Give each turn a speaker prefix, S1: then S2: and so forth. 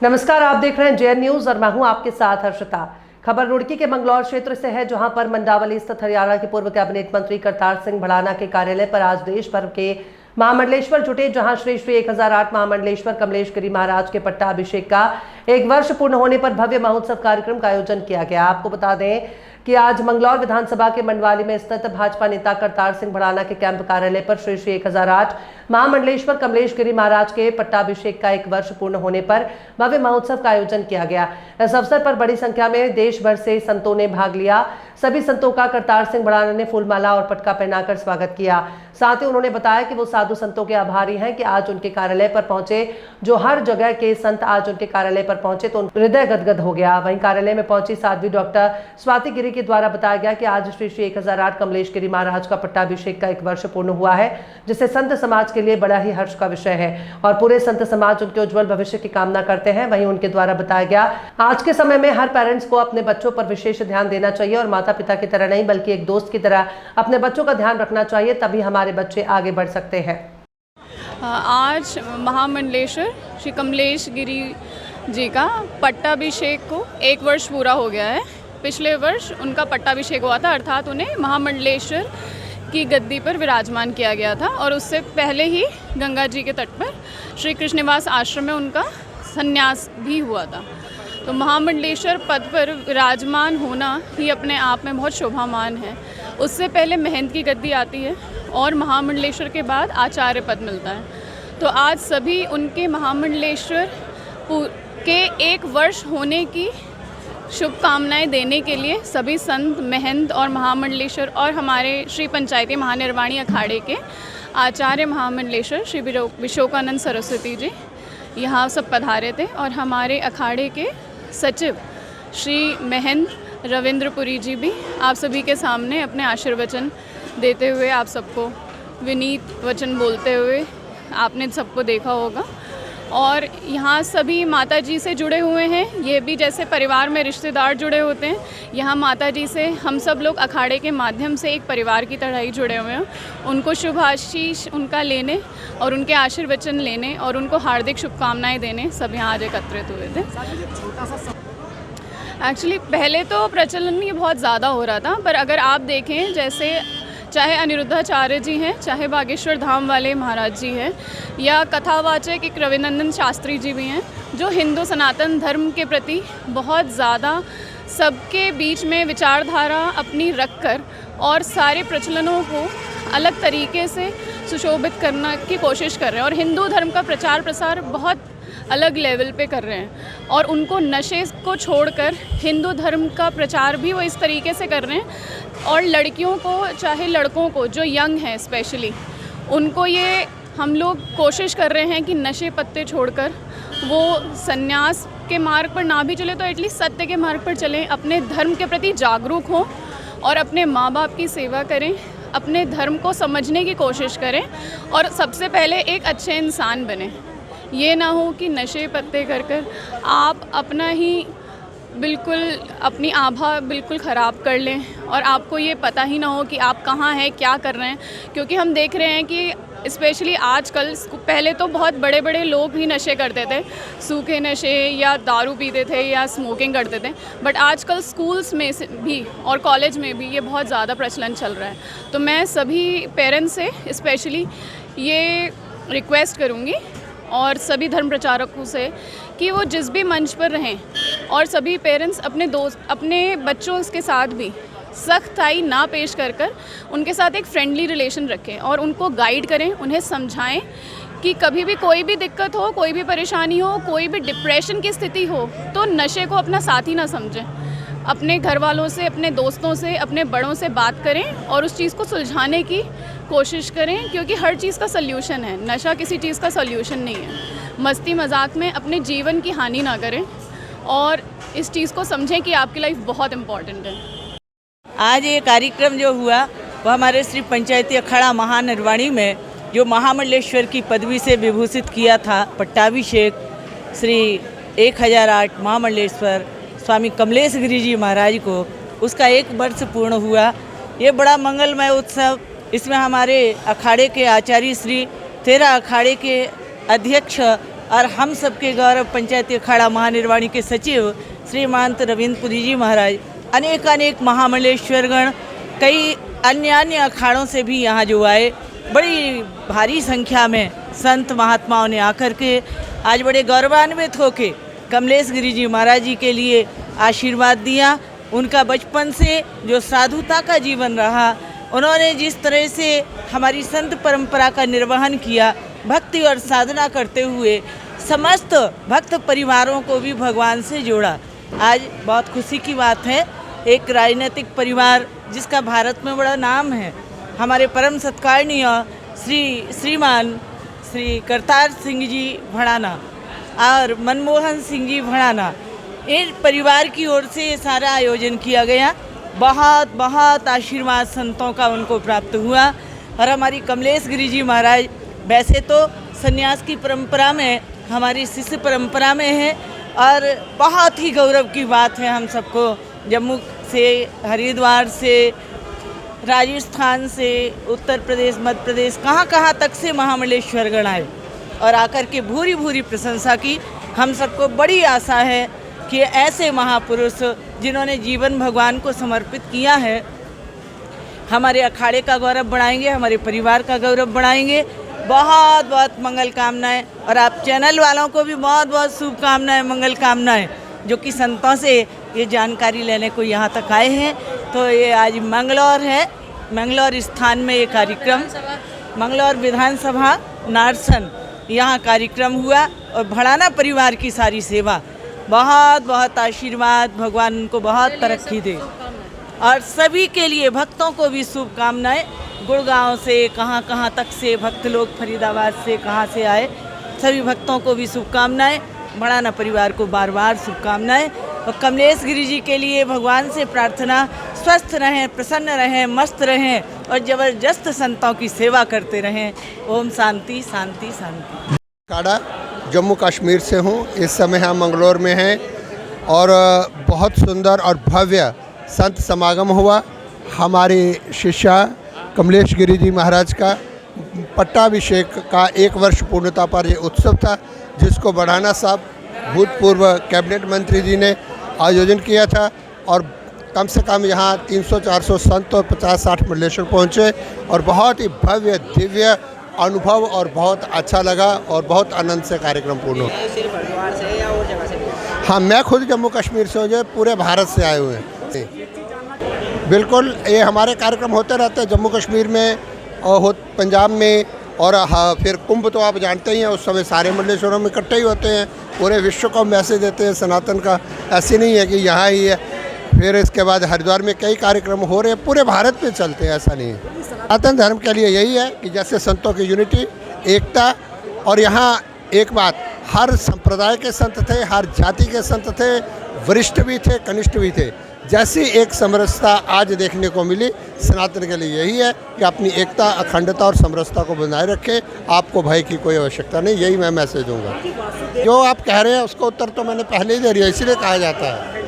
S1: नमस्कार, आप देख रहे हैं जेएन न्यूज और मैं हूं आपके साथ हर्षिता। खबर रुड़की के मंगलौर क्षेत्र से है, जहां पर मंडावली स्थित हरियाणा के पूर्व कैबिनेट मंत्री करतार सिंह भड़ाना के कार्यालय पर आज देश भर के महामंडलेश्वर जुटे, जहां श्री श्री 1008 महामंडलेश्वर कमलेश गिरी महाराज के पट्टाभिषेक का 1 वर्ष पूर्ण होने पर भव्य महोत्सव कार्यक्रम का आयोजन किया गया। आपको बता दें कि आज मंगलौर विधानसभा के मंडवाली में स्थित भाजपा नेता करतार सिंह भड़ाना के कैंप कार्यालय पर श्री श्री 1008 महामंडलेश्वर कमलेश गिरी महाराज के पट्टाभिषेक का 1 वर्ष पूर्ण होने पर भव्य महोत्सव का आयोजन किया गया। इस अवसर पर बड़ी संख्या में देश भर से संतों ने भाग लिया। सभी संतों का करतार सिंह भड़ाना ने फूलमाला और पटका पहनाकर स्वागत किया। साथ ही उन्होंने बताया कि वो साधु संतों के आभारी हैं कि आज उनके कार्यालय पर पहुंचे। जो हर जगह के संत आज उनके कार्यालय पर पहुंचे तो हृदय गदगद हो गया। वहीं कार्यालय में पहुंची साध्वी डॉक्टर स्वाति गिरी के द्वारा बताया गया कि आज श्री श्री 1008 कमलेश गिरी महाराज का पट्टाभिषेक का 1 वर्ष पूर्ण हुआ है, जिससे संत समाज के लिए बड़ा ही हर्ष का विषय है और पूरे संत समाज उनके उज्जवल भविष्य की कामना करते हैं। वहीं उनके द्वारा बताया गया, आज के समय में हर पेरेंट्स को अपने बच्चों पर विशेष ध्यान देना चाहिए और माता पिता की तरह नहीं बल्कि एक दोस्त की तरह अपने बच्चों का ध्यान रखना चाहिए, तभी हमारे बच्चे आगे बढ़ सकते हैं।
S2: आज महामंडलेश्वर श्री कमलेश गिरी जी का पट्टाभिषेक को 1 वर्ष पूरा हो गया है। पिछले वर्ष उनका पट्टाभिषेक हुआ था, अर्थात उन्हें महामंडलेश्वर की गद्दी पर विराजमान किया गया था और उससे पहले ही गंगा जी के तट पर श्री कृष्णनिवास आश्रम में उनका संन्यास भी हुआ था। तो महामंडलेश्वर पद पर विराजमान होना ही अपने आप में बहुत शोभामान है। उससे पहले महंत की गद्दी आती है और महामंडलेश्वर के बाद आचार्य पद मिलता है। तो आज सभी उनके महामंडलेश्वर के 1 वर्ष होने की शुभकामनाएं देने के लिए सभी संत, महंत और महामंडलेश्वर और हमारे श्री पंचायती महानिर्वाणी अखाड़े के आचार्य महामंडलेश्वर श्री विशोकानंद सरस्वती जी यहाँ सब पधारे थे और हमारे अखाड़े के सचिव श्री महंत रविंद्रपुरी जी भी आप सभी के सामने अपने आशीर्वचन देते हुए, आप सबको विनीत वचन बोलते हुए आपने सबको देखा होगा। और यहाँ सभी माता जी से जुड़े हुए हैं। ये भी जैसे परिवार में रिश्तेदार जुड़े होते हैं, यहाँ माता जी से हम सब लोग अखाड़े के माध्यम से एक परिवार की तरह ही जुड़े हुए हैं। उनको शुभ आशीष उनका लेने और उनके आशीर्वचन लेने और उनको हार्दिक शुभकामनाएं देने सब यहाँ आज एकत्रित हुए थे। एक्चुअली पहले तो प्रचलन ये बहुत ज़्यादा हो रहा था, पर अगर आप देखें जैसे चाहे अनिरुद्धाचार्य जी हैं, चाहे बागेश्वर धाम वाले महाराज जी हैं या कथावाचक एक रविनंदन शास्त्री जी भी हैं, जो हिंदू सनातन धर्म के प्रति बहुत ज़्यादा सबके बीच में विचारधारा अपनी रखकर और सारे प्रचलनों को अलग तरीके से सुशोभित करने की कोशिश कर रहे हैं और हिंदू धर्म का प्रचार प्रसार बहुत अलग लेवल पे कर रहे हैं। और उनको नशे को छोड़कर हिंदू धर्म का प्रचार भी वो इस तरीके से कर रहे हैं। और लड़कियों को चाहे लड़कों को जो यंग हैं स्पेशली, उनको ये हम लोग कोशिश कर रहे हैं कि नशे पत्ते छोड़कर वो सन्यास के मार्ग पर ना भी चले तो एटलीस्ट सत्य के मार्ग पर चलें, अपने धर्म के प्रति जागरूक हों और अपने माँ बाप की सेवा करें, अपने धर्म को समझने की कोशिश करें और सबसे पहले एक अच्छे इंसान बने। ये ना हो कि नशे पत्ते कर आप अपना ही बिल्कुल अपनी आभा बिल्कुल ख़राब कर लें और आपको ये पता ही ना हो कि आप कहाँ हैं, क्या कर रहे हैं। क्योंकि हम देख रहे हैं कि स्पेशली आजकल, पहले तो बहुत बड़े बड़े लोग ही नशे करते थे, सूखे नशे या दारू पीते थे या स्मोकिंग करते थे, बट आजकल स्कूल्स में भी और कॉलेज में भी ये बहुत ज़्यादा प्रचलन चल रहा है। तो मैं सभी पेरेंट्स से स्पेशली ये रिक्वेस्ट करूँगी और सभी धर्म प्रचारकों से कि वो जिस भी मंच पर रहें और सभी पेरेंट्स अपने बच्चों के साथ भी सख्ताई ना पेश कर उनके साथ एक फ्रेंडली रिलेशन रखें और उनको गाइड करें, उन्हें समझाएं कि कभी भी कोई भी दिक्कत हो, कोई भी परेशानी हो, कोई भी डिप्रेशन की स्थिति हो तो नशे को अपना साथी ना समझें। अपने घर वालों से, अपने दोस्तों से, अपने बड़ों से बात करें और उस चीज़ को सुलझाने की कोशिश करें, क्योंकि हर चीज़ का सल्यूशन है, नशा किसी चीज़ का सल्यूशन नहीं है। मस्ती मजाक में अपने जीवन की हानि ना करें और इस चीज़ को समझें कि आपकी लाइफ बहुत इम्पॉर्टेंट है।
S3: आज ये कार्यक्रम जो हुआ वो हमारे श्री पंचायती अखाड़ा महानिर्वाणी में जो महामंडलेश्वर की पदवी से विभूषित किया था पट्टाभिषेक श्री 1008 महामंडलेश्वर स्वामी कमलेश गिरी जी महाराज को, उसका 1 वर्ष पूर्ण हुआ। ये बड़ा मंगलमय उत्सव, इसमें हमारे अखाड़े के आचार्य श्री 13 अखाड़े के अध्यक्ष और हम सबके गौरव पंचायती अखाड़ा महानिर्वाणी के सचिव श्री महंत रविंद्र पुरी जी महाराज, अनेक महामंडलेश्वरगण, कई अन्य अखाड़ों से भी यहाँ जो आए, बड़ी भारी संख्या में संत महात्माओं ने आकर के आज बड़े गौरवान्वित होके कमलेश गिरी जी महाराज जी के लिए आशीर्वाद दिया। उनका बचपन से जो साधुता का जीवन रहा, उन्होंने जिस तरह से हमारी संत परंपरा का निर्वहन किया, भक्ति और साधना करते हुए समस्त भक्त परिवारों को भी भगवान से जोड़ा। आज बहुत खुशी की बात है, एक राजनीतिक परिवार जिसका भारत में बड़ा नाम है, हमारे परम सत्कारणीय श्रीमान श्री करतार सिंह जी भड़ाना और मनमोहन सिंह जी भड़ाना, इन परिवार की ओर से सारा आयोजन किया गया। बहुत आशीर्वाद संतों का उनको प्राप्त हुआ। और हमारी कमलेश गिरी जी महाराज वैसे तो संन्यास की परंपरा में, हमारी शिष्य परंपरा में है, और बहुत ही गौरव की बात है हम सबको, जम्मू से, हरिद्वार से, राजस्थान से, उत्तर प्रदेश, मध्य प्रदेश, कहाँ तक से महामंडलेश्वरगण आए और आकर के भूरी प्रशंसा की। हम सबको बड़ी आशा है कि ऐसे महापुरुष जिन्होंने जीवन भगवान को समर्पित किया है, हमारे अखाड़े का गौरव बढ़ाएंगे, हमारे परिवार का गौरव बढ़ाएंगे। बहुत मंगल कामनाएं, और आप चैनल वालों को भी बहुत शुभकामनाएं, मंगल कामनाएं, जो कि संतों से ये जानकारी लेने को यहाँ तक आए हैं। तो ये आज मंगलौर है, मंगलौर स्थान में ये कार्यक्रम, मंगलौर विधानसभा नारसन, यहाँ कार्यक्रम हुआ, और भड़ाना परिवार की सारी सेवा, बहुत आशीर्वाद, भगवान उनको बहुत तरक्की दे। और सभी के लिए भक्तों को भी शुभकामनाएं, गुड़गांव से, कहाँ तक से भक्त लोग, फरीदाबाद से, कहाँ से आए, सभी भक्तों को भी शुभकामनाएं, भड़ाना परिवार को बार शुभकामनाएं। और कमलेश गिरी जी के लिए भगवान से प्रार्थना, स्वस्थ रहें, प्रसन्न रहें, मस्त रहें और जबरदस्त संतों की सेवा करते रहें। ओम शांति शांति शांति।
S4: अखाड़ा जम्मू कश्मीर से हूँ, इस समय हम मंगलौर में हैं और बहुत सुंदर और भव्य संत समागम हुआ। हमारे शिष्या कमलेश गिरी जी महाराज का पट्टाभिषेक का 1 वर्ष पूर्णता पर ये उत्सव था, जिसको बढ़ाना साहब भूतपूर्व कैबिनेट मंत्री जी ने आयोजन किया था। और कम से कम यहाँ 300-400 संत और 50-60 मंडलेश्वर पहुँचे और बहुत ही भव्य दिव्य अनुभव और बहुत अच्छा लगा और बहुत आनंद से कार्यक्रम पूर्ण हुआ।
S5: सिर्फ हरिद्वार से या और जगह से?
S4: हाँ, मैं खुद जम्मू कश्मीर से हूँ, जो पूरे भारत से आए हुए हैं। बिल्कुल, ये हमारे कार्यक्रम होते रहते हैं जम्मू कश्मीर में और पंजाब में, और हाँ, फिर कुंभ तो आप जानते ही हैं, उस समय सारे मंडलेश्वरों में इकट्ठे ही होते हैं, पूरे विश्व को मैसेज देते हैं सनातन का। ऐसे नहीं है कि यहाँ ही है। फिर इसके बाद हरिद्वार में कई कार्यक्रम हो रहे हैं, पूरे भारत में चलते हैं, ऐसा नहीं है। सनातन धर्म के लिए यही है कि जैसे संतों की यूनिटी, एकता, और यहाँ एक बात, हर संप्रदाय के संत थे, हर जाति के संत थे, वरिष्ठ भी थे, कनिष्ठ भी थे। जैसी एक समरसता आज देखने को मिली, सनातन के लिए यही है कि अपनी एकता, अखंडता और समरसता को बनाए रखें। आपको भय की कोई आवश्यकता नहीं, यही मैं मैसेज दूंगा। जो आप कह रहे हैं उसका उत्तर तो मैंने पहले ही दे दिया, इसलिए कहा जाता है।